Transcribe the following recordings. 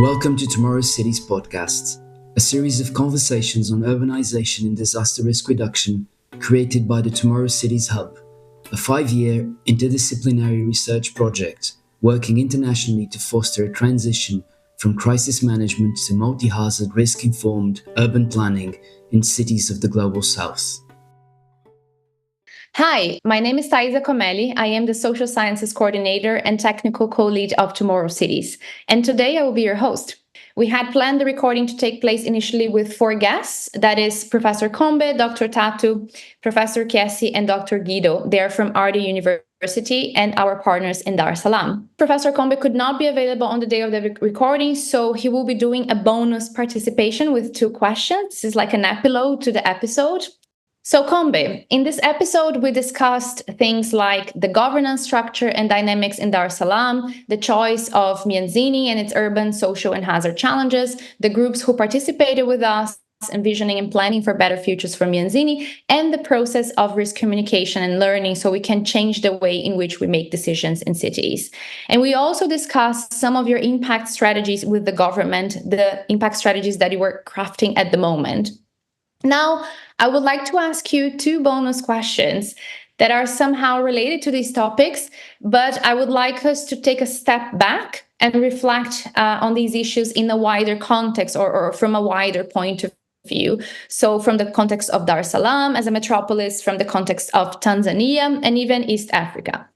Welcome to Tomorrow Cities Podcast, a series of conversations on urbanization and disaster risk reduction created by the Tomorrow Cities Hub, a 5-year interdisciplinary research project working internationally to foster a transition from crisis management to multi-hazard risk-informed urban planning in cities of the Global South. Hi, my name is Thaisa Comelli. I am the Social Sciences Coordinator and Technical Co-Lead of Tomorrow Cities. And today I will be your host. We had planned the recording to take place initially with 4 guests. That is Professor Combe, Dr. Tatu, Professor Chiesi, and Dr. Guido. They are from Ardi University and our partners in Dar es Salaam. Professor Combe could not be available on the day of the recording, so he will be doing a bonus participation with 2 questions. This is like an epilogue to the episode. So Combe, in this episode, we discussed things like the governance structure and dynamics in Dar es Salaam, the choice of Mianzini and its urban, social, and hazard challenges, the groups who participated with us, envisioning and planning for better futures for Mianzini, and the process of risk communication and learning so we can change the way in which we make decisions in cities. And we also discussed some of your impact strategies with the government, the impact strategies that you were crafting at the moment. Now, I would like to ask you 2 bonus questions that are somehow related to these topics, but I would like us to take a step back and reflect on these issues in a wider context or from a wider point of view. So from the context of Dar es Salaam as a metropolis, from the context of Tanzania, and even East Africa.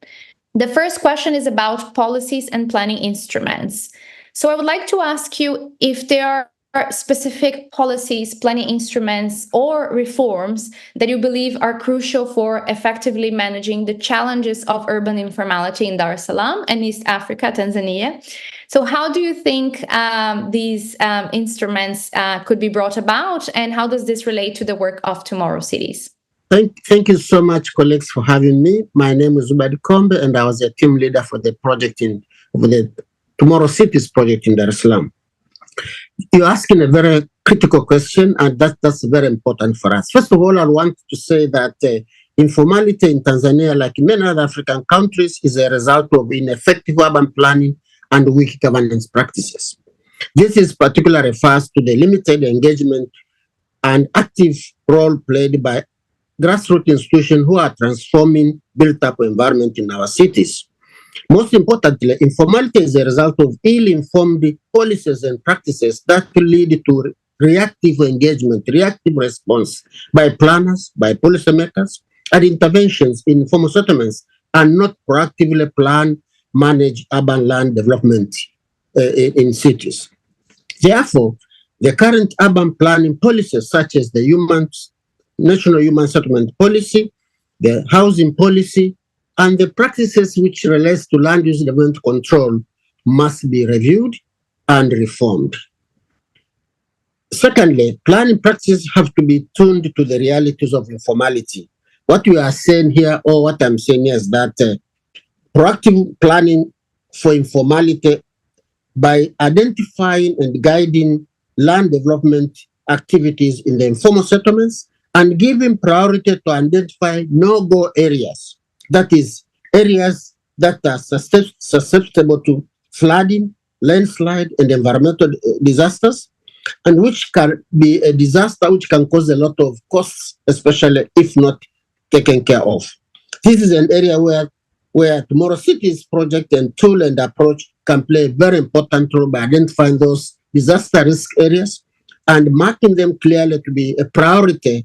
The first question is about policies and planning instruments. So I would like to ask you if there are specific policies, planning instruments, or reforms that you believe are crucial for effectively managing the challenges of urban informality in Dar es Salaam and East Africa, Tanzania. So how do you think these instruments could be brought about, and how does this relate to the work of Tomorrow Cities? Thank you so much, colleagues, for having me. My name is Zubadi Combe, and I was a team leader for the project for the Tomorrow Cities project in Dar es Salaam. You're asking a very critical question, and that's very important for us. First of all, I want to say that informality in Tanzania, like in many other African countries, is a result of ineffective urban planning and weak governance practices. This is particularly refers to the limited engagement and active role played by grassroots institutions who are transforming built-up environment in our cities. Most importantly, informality is a result of ill-informed policies and practices that lead to reactive engagement, reactive response by planners, by policymakers, and interventions in informal settlements, and not proactively plan, manage urban land development in cities. Therefore, the current urban planning policies, such as the National Human Settlement Policy, the housing policy, and the practices which relates to land use development control must be reviewed and reformed. Secondly, planning practices have to be tuned to the realities of informality. What we are saying here, or what I'm saying here, is that proactive planning for informality by identifying and guiding land development activities in the informal settlements and giving priority to identify no-go areas. That is, areas that are susceptible to flooding, landslide, and environmental disasters, and which can be a disaster which can cause a lot of costs, especially if not taken care of. This is an area where Tomorrow Cities project and tool and approach can play a very important role by identifying those disaster risk areas and marking them clearly to be a priority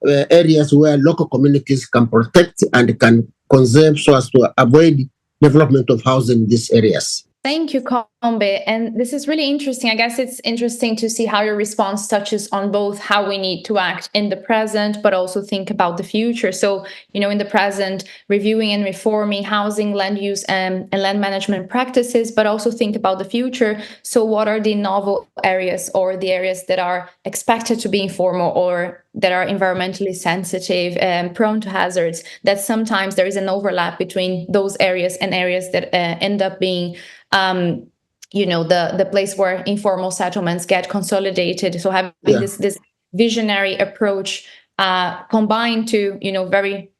areas where local communities can protect and can conserve so as to avoid development of housing in these areas. Thank you, Combe. And this is really interesting. I guess it's interesting to see how your response touches on both how we need to act in the present, but also think about the future. So, in the present, reviewing and reforming housing, land use, and land management practices, but also think about the future. So what are the novel areas or the areas that are expected to be informal or that are environmentally sensitive and prone to hazards, that sometimes there is an overlap between those areas and areas that end up being the place where informal settlements get consolidated. So having this visionary approach combined to a very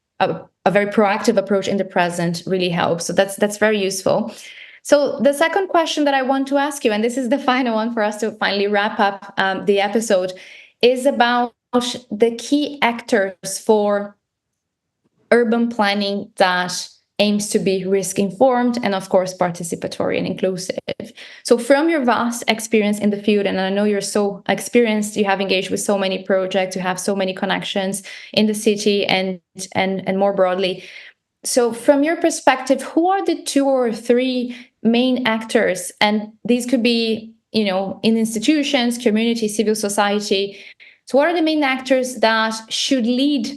proactive approach in the present really helps. So that's very useful. So the second question that I want to ask you, and this is the final one for us to finally wrap up the episode, is about the key actors for urban planning that aims to be risk informed and, of course, participatory and inclusive. So from your vast experience in the field, and I know you're so experienced, you have engaged with so many projects, you have so many connections in the city and more broadly. So from your perspective, who are the 2 or 3 main actors? And these could be, in institutions, community, civil society. So what are the main actors that should lead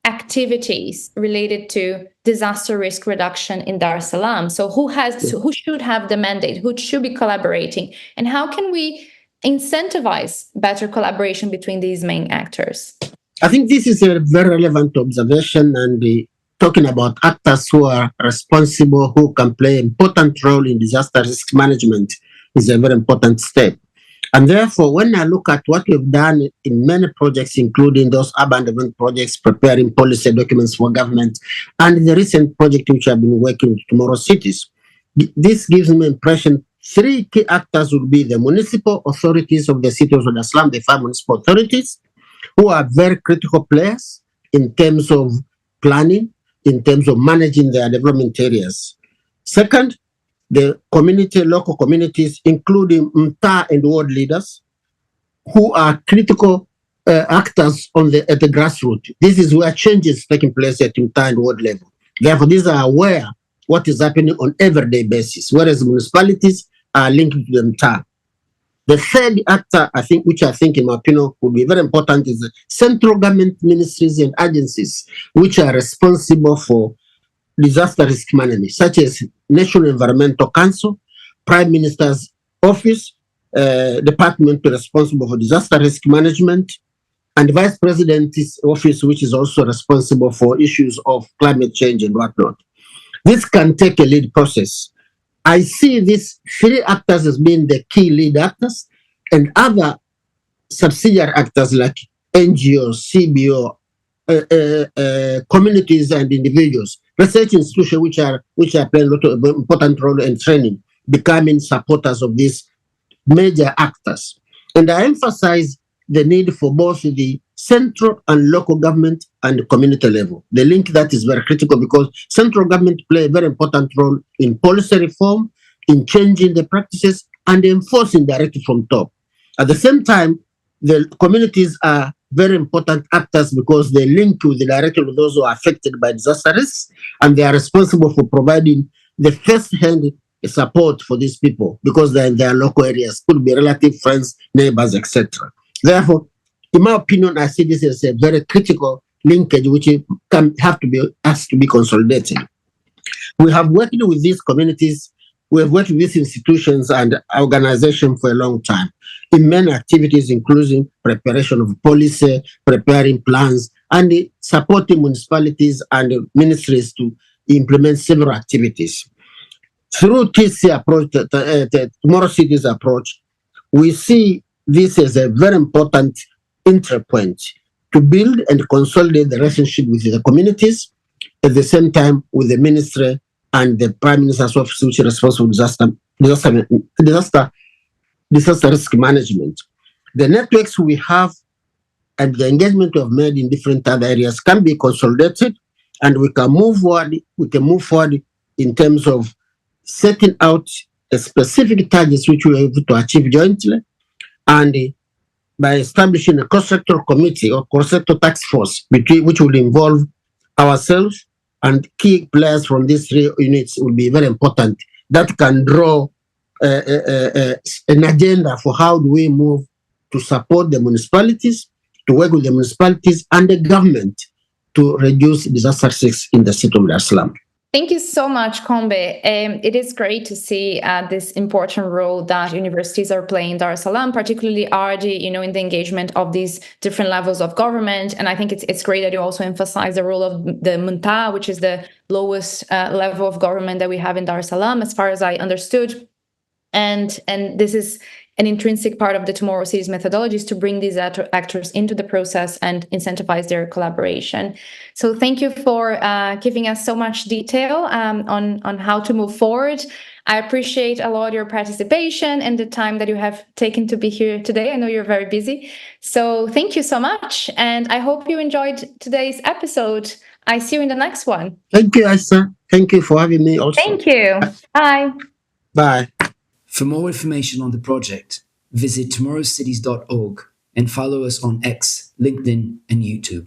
activities related to disaster risk reduction in Dar es Salaam? So who should have the mandate? Who should be collaborating? And how can we incentivize better collaboration between these main actors? I think this is a very relevant observation, and talking about actors who are responsible, who can play an important role in disaster risk management is a very important step. And therefore, when I look at what we've done in many projects, including those urban development projects, preparing policy documents for government, and the recent project which I've been working with Tomorrow Cities, this gives me impression 3 key actors will be the municipal authorities of the city of Dar es Salaam, the 5 municipal authorities, who are very critical players in terms of planning, in terms of managing their development areas. Second, the local communities, including mtaa and ward leaders, who are critical actors at the grassroots. This is where change is taking place at mtaa and ward level. Therefore, these are aware what is happening on everyday basis, whereas municipalities are linked to the mtaa. The third actor, which I think, in my opinion, would be very important, is the central government ministries and agencies which are responsible for disaster risk management, such as National Environmental Council, Prime Minister's Office, Department responsible for disaster risk management, and Vice President's Office, which is also responsible for issues of climate change and whatnot. This can take a lead process. I see these 3 actors as being the key lead actors, and other subsidiary actors like NGOs, CBO, communities and individuals, research institutions which are playing a lot of important role in training, becoming supporters of these major actors. And I emphasize the need for both the central and local government and community level. The link that is very critical, because central government play a very important role in policy reform, in changing the practices and enforcing directly from top. At the same time, the communities are very important actors because they link to the directly with those who are affected by disaster risks, and they are responsible for providing the first-hand support for these people because they're in their local areas, could be relative, friends, neighbors, etc. Therefore, in my opinion, I see this as a very critical linkage which has to be consolidated. We have worked with these communities, we have worked with these institutions and organizations for a long time in many activities, including preparation of policy, preparing plans, and supporting municipalities and ministries to implement several activities. Through TC approach, the Tomorrow Cities approach, we see this as a very important entry point to build and consolidate the relationship with the communities, at the same time with the ministry and the Prime Minister's Office, which is responsible for disaster risk management. The networks we have and the engagement we have made in different other areas can be consolidated, and we can move forward. We can move forward in terms of setting out a specific targets which we are able to achieve jointly, and by establishing a cross-sector committee or cross-sector task force which will involve ourselves and key players from these 3 units will be very important. That can draw an agenda for how do we move to support the municipalities, to work with the municipalities and the government to reduce disaster risks in the city of Dar es Salaam. Thank you so much, Kombe. It is great to see this important role that universities are playing in Dar es Salaam, particularly RD, in the engagement of these different levels of government. And I think it's great that you also emphasize the role of the Munta, which is the lowest level of government that we have in Dar es Salaam, as far as I understood. And this is an intrinsic part of the Tomorrow Cities methodologies to bring these actors into the process and incentivize their collaboration. So thank you for giving us so much detail on how to move forward. I appreciate a lot your participation and the time that you have taken to be here today. I know you're very busy. So thank you so much. And I hope you enjoyed today's episode. I see you in the next one. Thank you, Asa. Thank you for having me also. Thank you. Bye. Bye. For more information on the project, visit tomorrowcities.org and follow us on X, LinkedIn, and YouTube.